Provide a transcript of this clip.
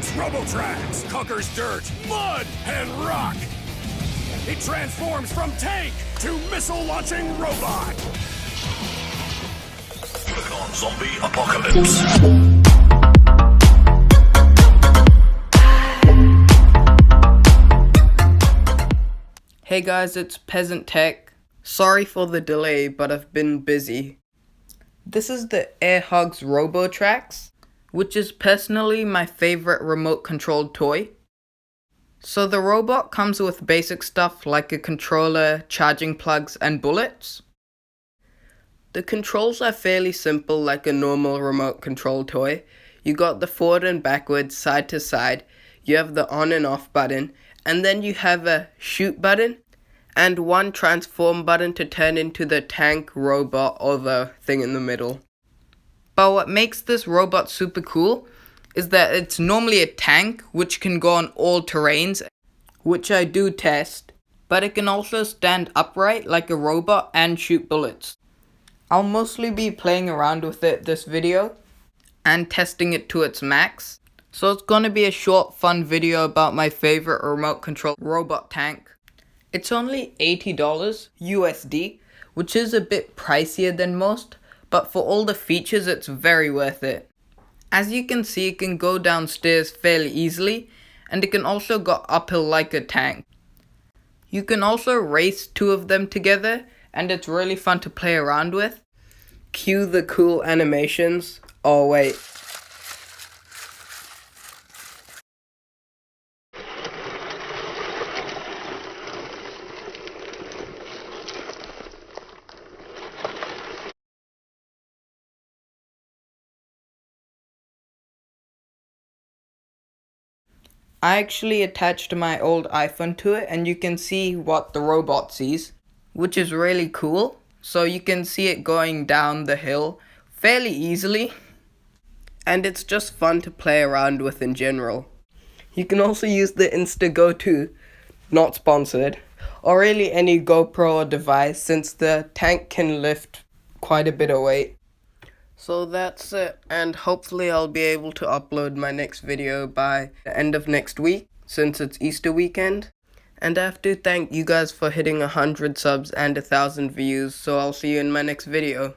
Hogs Robo Trax conquers dirt, mud, and rock. It transforms from tank to missile-launching robot. Click on Zombie Apocalypse. Hey guys, it's Peasant Tech. Sorry for the delay, but I've been busy. This is the Air Hogs Robo Trax, which is personally my favorite remote controlled toy. So the robot comes with basic stuff like a controller, charging plugs, and bullets. The controls are fairly simple like a normal remote control toy. You got the forward and backwards, side to side, you have the on and off button, and then you have a shoot button and one transform button to turn into the tank, robot, or the thing in the middle. But what makes this robot super cool is that it's normally a tank which can go on all terrains, which I do test, but it can also stand upright like a robot and shoot bullets. I'll mostly be playing around with it this video and testing it to its max. So it's gonna be a short fun video about my favorite remote control robot tank. It's only $80 USD, which is a bit pricier than most, but for all the features it's very worth it. As you can see, it can go downstairs fairly easily, and it can also go uphill like a tank. You can also race two of them together, and it's really fun to play around with. Cue the cool animations. Oh wait. I actually attached my old iPhone to it and you can see what the robot sees, which is really cool. So you can see it going down the hill fairly easily, and it's just fun to play around with in general. You can also use the Instago 2, not sponsored, or really any GoPro or device since the tank can lift quite a bit of weight. So that's it, and hopefully I'll be able to upload my next video by the end of next week, since it's Easter weekend. And I have to thank you guys for hitting 100 subs and 1,000 views, so I'll see you in my next video.